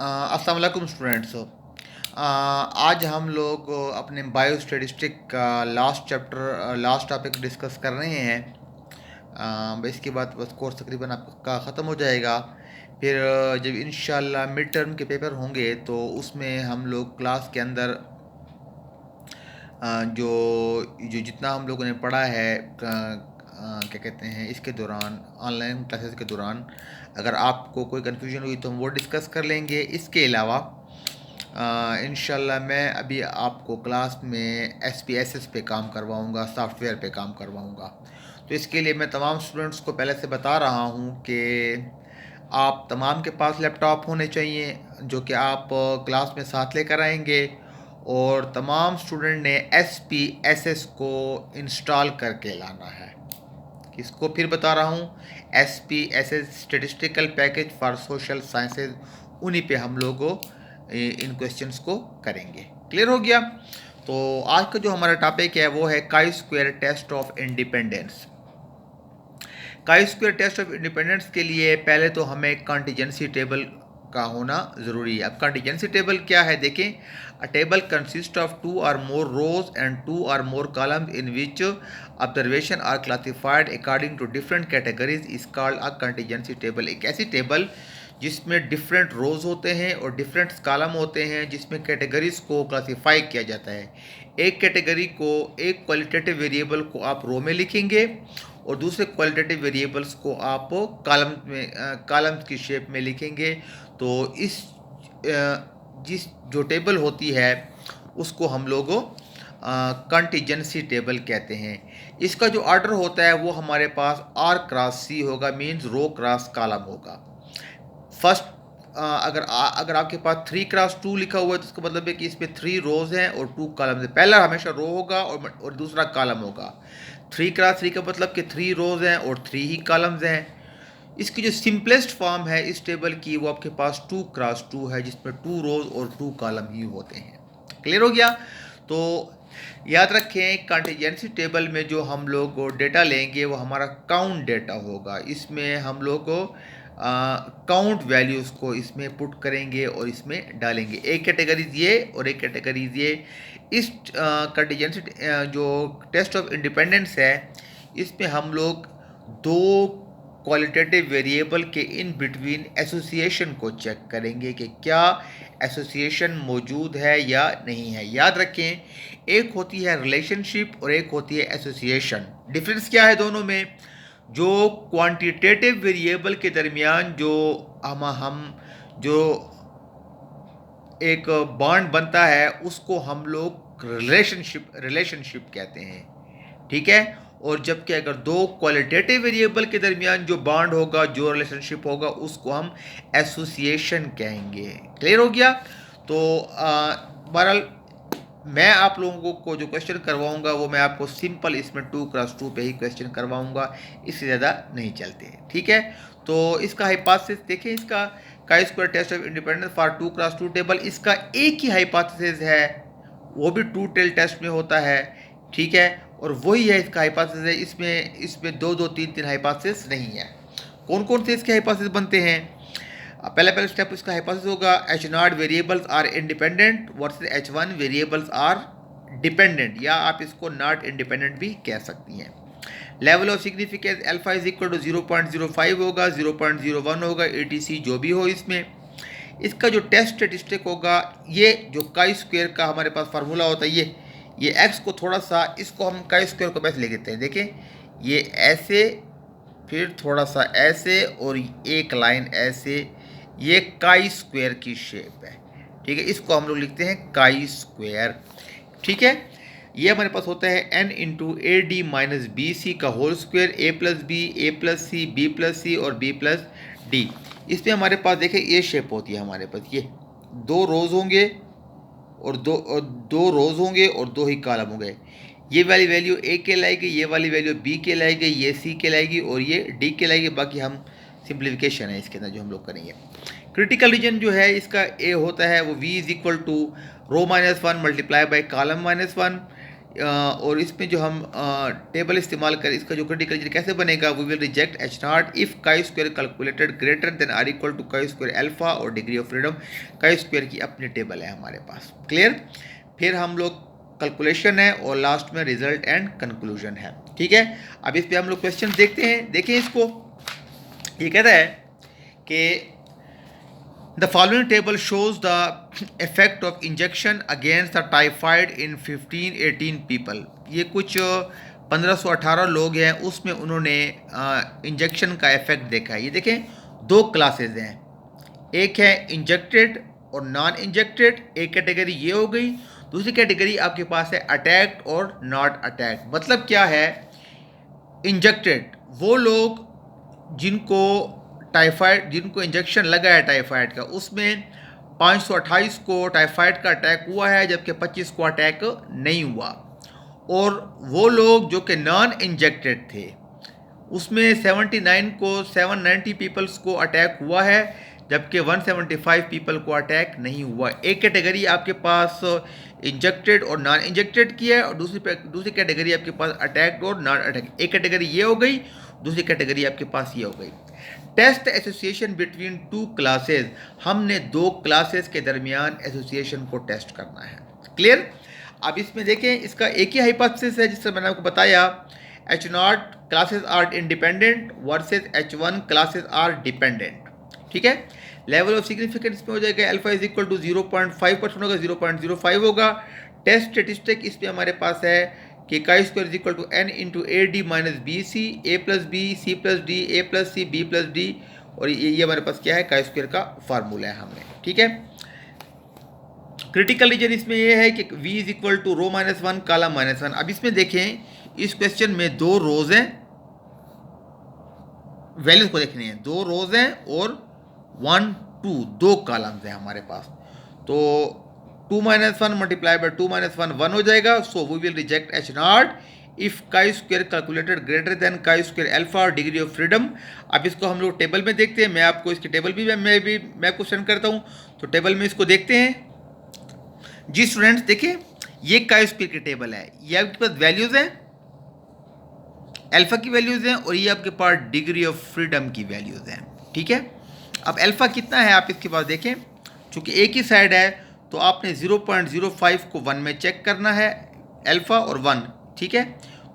अस्सलाम वालेकुम स्टूडेंट्स। आज हम लोग अपने बायो स्टैटिस्टिक का last chapter last topic discuss कर रहे हैं। बस इसके बाद बस कोर्स तकरीबन आपका ख़त्म हो जाएगा। फिर जब इंशाल्लाह मिड टर्म के पेपर होंगे तो उसमें हम लोग क्लास के अंदर जो जो जितना हम लोगों ने पढ़ा है क्या कहते हैं इसके दौरान ऑनलाइन क्लासेस के दौरान, अगर आपको कोई कन्फ्यूजन हुई तो हम वो डिस्कस कर लेंगे। इसके अलावा इंशाल्लाह मैं अभी आपको क्लास में SPSS पे काम करवाऊँगा, सॉफ्टवेयर पे काम करवाऊँगा। तो इसके लिए मैं तमाम स्टूडेंट्स को पहले से बता रहा हूँ कि आप तमाम के पास लैपटॉप होने चाहिए जो कि आप क्लास में साथ लेकर आएंगे, और तमाम स्टूडेंट ने SPSS को इंस्टॉल करके लाना है। किसको फिर बता रहा हूँ, SPSS statistical package for social sciences, उन्हीं पे हम लोग इन क्वेश्चंस को करेंगे। क्लियर हो गया? तो आज का जो हमारा टॉपिक है वो है chi square test of independence. Chi square test of independence के लिए पहले तो हमें कॉन्टिजेंसी टेबल का होना ज़रूरी है। अब कॉन्टिजेंसी टेबल क्या है देखें। अ table consist of 2 or more rows and 2 or more columns in which observation are classified according to different categories is called a contingency table। एक ऐसी टेबल जिसमें डिफरेंट रोज़ होते हैं और डिफरेंट कॉलम होते हैं, जिसमें कैटेगरीज को क्लासीफाई किया जाता है। एक कैटेगरी को, एक क्वालिटेटिव वेरिएबल को आप रो में लिखेंगे और दूसरे क्वालिटेटिव वेरिएबल्स को आप कॉलम्स की शेप में लिखेंगे। तो इस जिस जो टेबल होती है उसको हम लोग कंटीजेंसी टेबल कहते हैं। इसका जो ऑर्डर होता है वो हमारे पास R क्रॉस C होगा, मींस रो क्रॉस कॉलम होगा। फर्स्ट अगर आपके पास 3 क्रॉस 2 लिखा हुआ है तो इसका मतलब है कि इसमें 3 रोज हैं और 2 कॉलम्स हैं। पहला हमेशा रो होगा और दूसरा कॉलम होगा। 3 क्रॉस 3 का मतलब कि 3 रोज हैं और 3 ही कॉलम्स हैं। इसकी जो सिंपलेस्ट फॉर्म है इस टेबल की वो आपके पास 2 क्रॉस 2 है, जिसमें 2 रोज और 2 कॉलम ही होते हैं। क्लियर हो गया? तो याद रखें, कॉन्टिजेंसी टेबल में जो हम लोग डेटा लेंगे वो हमारा काउंट डेटा होगा। इसमें हम लोग काउंट वैल्यूज़ को इसमें पुट करेंगे और इसमें डालेंगे। एक कैटेगरीज ये और एक कैटेगरीज ये। इस कॉन्टिजेंसी जो टेस्ट ऑफ इंडिपेंडेंस है इसमें हम लोग दो क्वालिटेटिव वेरिएबल के इन बिटवीन एसोसिएशन को चेक करेंगे कि क्या एसोसिएशन मौजूद है या नहीं है। याद रखें, एक होती है रिलेशनशिप और एक होती है एसोसिएशन। डिफरेंस क्या है दोनों में? जो क्वांटिटेटिव वेरिएबल के दरमियान जो हम जो एक बॉन्ड बनता है उसको हम लोग रिलेशनशिप कहते हैं। ठीक है? और जबकि अगर दो क्वालिटेटिव वेरिएबल के दरमियान जो बॉन्ड होगा, जो रिलेशनशिप होगा, उसको हम एसोसिएशन कहेंगे। क्लियर हो गया? तो बहरहाल मैं आप लोगों को जो क्वेश्चन करवाऊंगा वो मैं आपको सिंपल इसमें 2 क्रॉस 2 पे ही क्वेश्चन करवाऊंगा, इससे ज़्यादा नहीं चलते। ठीक है? तो इसका हाइपोथेसिस देखें, इसका chi square test of independence for 2 cross 2 table, इसका एक ही हाइपोथेसिस है, वो भी 2 टेल टेस्ट में होता है। ठीक है? और वही है इसका हाइपोथेसिस है। इसमें 2 3 3 हाइपोथेसिस नहीं है। कौन कौन से इसके हाइपोथेसिस बनते हैं? पहले स्टेप इसका हाइपोथेसिस होगा H0 variables are independent versus H1 variables are dependent, या आप इसको नॉट इंडिपेंडेंट भी कह सकती हैं। Level of significance alpha is equal to 0.05 होगा, 0.01 होगा, etc जो भी हो। इसमें इसका जो टेस्ट स्टेटिस्टिक होगा, ये जो काई स्क्वायर का हमारे पास फार्मूला होता है, ये x को थोड़ा सा, इसको हम काई स्क्वायर को वैसे ले लेते हैं। देखें, ये ऐसे, फिर थोड़ा सा ऐसे और एक लाइन ऐसे, ये काई स्क्वायर की शेप है। ठीक है? इसको हम लोग लिखते हैं काई स्क्वायर। ठीक है? ये हमारे पास होता है n into A D minus B C का whole square, a plus B, A plus C, B plus C और b प्लस डी। इसमें हमारे पास देखें ये शेप होती है हमारे पास, ये 2 रोज होंगे और दो रोज होंगे और 2 ही कॉलम होंगे। ये वाली वैल्यू ए के लाएगी, ये वाली वैल्यू बी के लाएगी, ये सी के लाएगी और ये डी के लाएगी। बाकी हम सिंप्लीफिकेशन है इसके अंदर जो हम लोग करेंगे। क्रिटिकल रीजन जो है इसका ए होता है वो v is equal to row -1 multiply by column -1। और इसमें जो हम टेबल इस्तेमाल करें, इसका जो क्रिटिकल रीजन कैसे बनेगा, we will reject H not if chi square calculated greater than or equal to chi square alpha और degree of freedom. Chi square की अपनी टेबल है हमारे पास। क्लियर। फिर हम लोग कैलकुलेशन है और लास्ट में रिजल्ट एंड कंक्लूजन है। ठीक है, अब इस पर हम लोग क्वेश्चन देखते हैं। देखें इसको, ये कहता है कि The following table shows the effect of injection against the typhoid in 1518 people। ये कुछ 1518 लोग हैं, उसमें उन्होंने इंजेक्शन का इफेक्ट देखा है। ये देखें, दो क्लासेस हैं, एक है इंजेक्टेड और नॉन इंजेक्टेड। एक कैटेगरी ये हो गई, दूसरी कैटेगरी आपके पास है अटैक्ड और नॉट अटैक्ड। मतलब क्या है, इंजेक्टेड वो लोग जिनको टाइफाइड, जिनको इंजेक्शन लगा है टाइफाइड का, उसमें 528 को टाइफाइड का अटैक हुआ है, जबकि 25 को अटैक नहीं हुआ। और वो लोग जो कि नॉन इंजेक्टेड थे, उसमें 79 को 790 पीपल्स को अटैक हुआ है, जबकि 175 पीपल को अटैक नहीं हुआ। एक कैटेगरी आपके पास इंजेक्टेड और नॉन इंजेक्टेड की है, और दूसरी कैटेगरी आपके पास अटैक्ड और नॉन अटैक। एक कैटेगरी ये हो गई, दूसरी कैटेगरी आपके पास ये हो गई। Test association between two classes, हमने दो क्लासेस के दरमियान एसोसिएशन को टेस्ट करना है। क्लियर। अब इसमें देखें, इसका एक ही हाइपोथेसिस है जिससे मैंने आपको बताया, H not classes are independent versus H one classes are dependent. ठीक है, लेवल ऑफ सिग्निफिकेंस में हो जाएगा अल्फा इज इक्वल टू 0.5% होगा, 0.05 होगा। टेस्ट स्टेटिस्टिक इस पर हमारे पास है कि chi square is equal to N into A D minus B C, A plus B, C plus D, A plus C, B plus D. और ये हमारे पास क्या है, काई स्क्वायर का फार्मूला है हमने। ठीक है, क्रिटिकल रीजन इसमें ये है कि v is equal to row minus one, column minus one. अब इसमें देखें, इस क्वेश्चन में दो रोज हैं, वैल्यूज को देखने हैं, दो रोज हैं और 1 2 दो कॉलम्स हैं हमारे पास। तो 2 - 1 मल्टीप्लाई बाय 2 - 1 1 हो जाएगा। So we will reject H not if chi square calculated greater than chi square alpha और डिग्री ऑफ फ्रीडम। अब इसको हम लोग टेबल में देखते हैं। मैं आपको इसकी टेबल भी मैं आपको सेंड करता हूँ, तो टेबल में इसको देखते हैं। जी स्टूडेंट्स, देखिए ये काई स्क्वायर की टेबल है, ये आपके पास वैल्यूज हैं, अल्फा की वैल्यूज हैं, और ये आपके पास डिग्री ऑफ फ्रीडम की वैल्यूज हैं। ठीक है, अब अल्फा कितना है आप इसके पास देखें, चूंकि एक ही साइड है तो आपने 0.05 को 1 में चेक करना है, अल्फा और 1। ठीक है,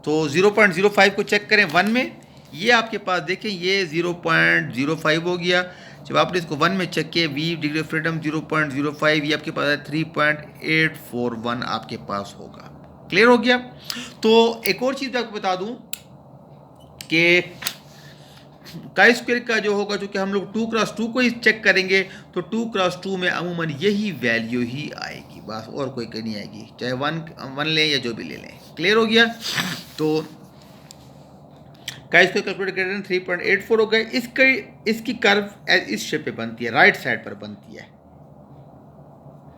तो 0.05 को चेक करें 1 में, ये आपके पास देखें ये 0.05 हो गया। जब आपने इसको 1 में चेक किया, वी डिग्री ऑफ फ्रीडम 0.05, ये आपके पास है 3.841 आपके पास होगा। क्लियर हो गया। तो एक और चीज़ आपको बता दूं कि काई स्क्वायर का जो होगा, चूँकि हम लोग 2x2 को ही चेक करेंगे, तो 2x2 में अमूमन यही वैल्यू ही आएगी, बस और कोई नहीं आएगी, चाहे 1 लें या जो भी ले लें। क्लियर हो गया। तो chi square calculate greater than 3.84 हो गए। इसकी कर्व इस शेप पे बनती है, राइट साइड पर बनती है।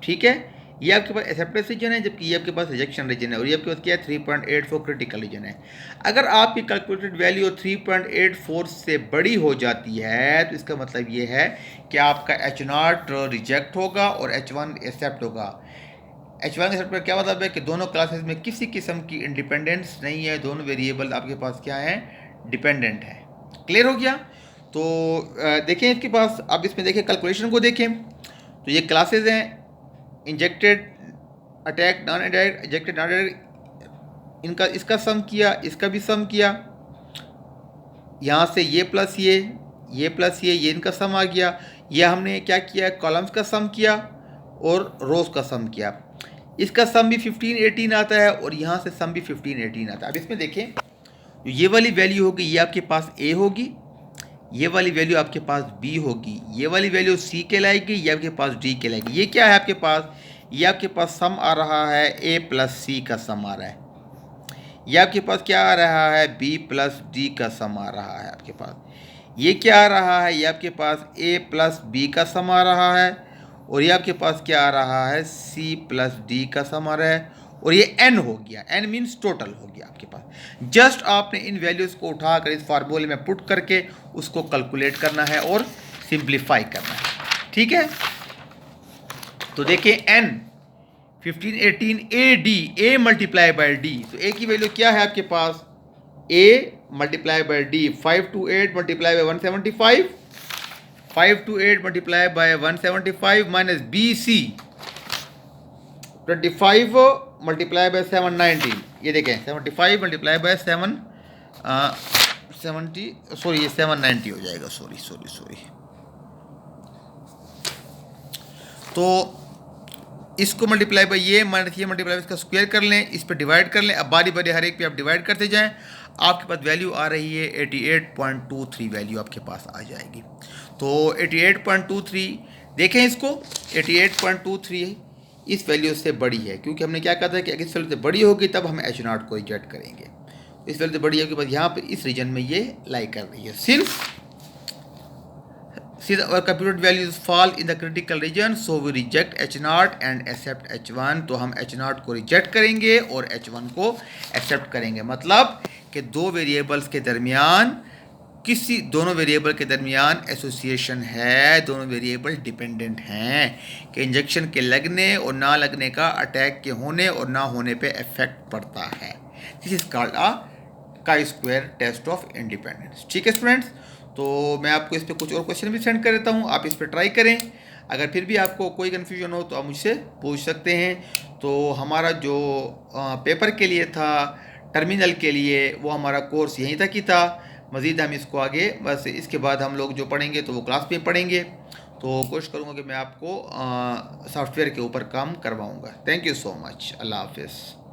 ठीक है, ये आपके पास एक्सेप्टेंस रीजन है, जबकि ये आपके पास रिजेक्शन रीजन है, और ये आपके पास क्या है 3.84 क्रिटिकल रीजन है। अगर आपकी कैलकुलेटेड वैल्यू 3.84 से बड़ी हो जाती है, तो इसका मतलब ये है कि आपका एच नॉट रिजेक्ट होगा और H1 एक्सेप्ट होगा। H1 एक्सेप्ट का क्या मतलब है कि दोनों क्लासेस में किसी किस्म की इंडिपेंडेंस नहीं है, दोनों वेरिएबल आपके पास क्या है, डिपेंडेंट है। क्लियर हो गया। तो देखें इसके पास, अब इसमें देखें कैलकुलेशन को देखें, तो ये क्लासेस हैं, injected, attack, non attack, injected, non attack, इनका इसका सम किया, इसका भी सम किया, यहाँ से ये प्लस ये प्लस ये इनका सम आ गया। ये हमने क्या किया, कॉलम्स का सम किया और रोज का सम किया। इसका सम भी 1518 आता है और यहाँ से सम भी 1518 आता है। अब इसमें देखें, ये वाली वैल्यू होगी, ये आपके पास A होगी, ये वाली वैल्यू आपके पास B होगी, ये वाली वैल्यू C कहलाएगी, ये आपके पास D कहलाएगी। ये क्या है आपके पास, ये आपके पास सम आ रहा है A प्लस C का सम आ रहा है, ये आपके पास क्या आ रहा है, B प्लस D का सम आ रहा है आपके पास। ये क्या आ रहा है, ये आपके पास A प्लस B का सम आ रहा है, और ये आपके पास क्या आ रहा है, C प्लस D का सम आ रहा है, और ये n हो गया, n मीन्स टोटल हो गया आपके पास। जस्ट आपने इन वैल्यूज़ को उठाकर इस फार्मूले में पुट करके उसको कैलकुलेट करना है और सिंप्लीफाई करना है। ठीक है, तो देखिए n 15 18 A D, A multiply by D. तो ए की वैल्यू क्या है आपके पास, A multiply by D, 5 to 8 multiply by 175, 5 to 8 multiply by 175 minus B C 25 multiply by 790। ये देखें 75 मल्टीप्लाई बाय 70 सॉरी ये 790 हो जाएगा, सॉरी। तो इसको मल्टीप्लाई बाय ये माइनस ये मल्टीप्लाई बाय इसका स्क्वायर कर लें, इस पर डिवाइड कर लें। अब बारी बारी हर एक पे आप डिवाइड करते जाएं, आपके पास वैल्यू आ रही है 88.23 वैल्यू आपके पास आ जाएगी। तो 88.23 देखें इसको, 88.23 इस वैल्यू से बड़ी है, क्योंकि हमने क्या कहा था कि अगर इस वैल्यू से बड़ी होगी तब हम H नॉट को रिजेक्ट करेंगे। इस वैल्यू से बड़ी होगी, बस यहाँ पे इस रीजन में ये लाई कर रही है। Since our computed values fall in the critical region, so we reject H0 and accept H1। तो हम H0 को रिजेक्ट करेंगे और H1 को एक्सेप्ट करेंगे। मतलब कि दोनों वेरिएबल के दरमियान एसोसिएशन है, दोनों वेरिएबल डिपेंडेंट हैं कि इंजेक्शन के लगने और ना लगने का अटैक के होने और ना होने पे इफेक्ट पड़ता है। This is called a chi-square test of independence. ठीक है स्टूडेंट्स, तो मैं आपको इस पर कुछ और क्वेश्चन भी सेंड कर देता हूँ, आप इस पर ट्राई करें। अगर फिर भी आपको कोई कन्फ्यूजन हो तो आप मुझसे पूछ सकते हैं। तो हमारा जो पेपर के लिए था, टर्मिनल के लिए, वो हमारा कोर्स यहीं तक ही था। मज़ीद हम इसको आगे बस इसके बाद हम लोग जो पढ़ेंगे तो वो क्लास में पढ़ेंगे। तो कोशिश करूँगा कि मैं आपको सॉफ्टवेयर के ऊपर काम करवाऊँगा। Thank you so much. अल्लाह हाफिज़।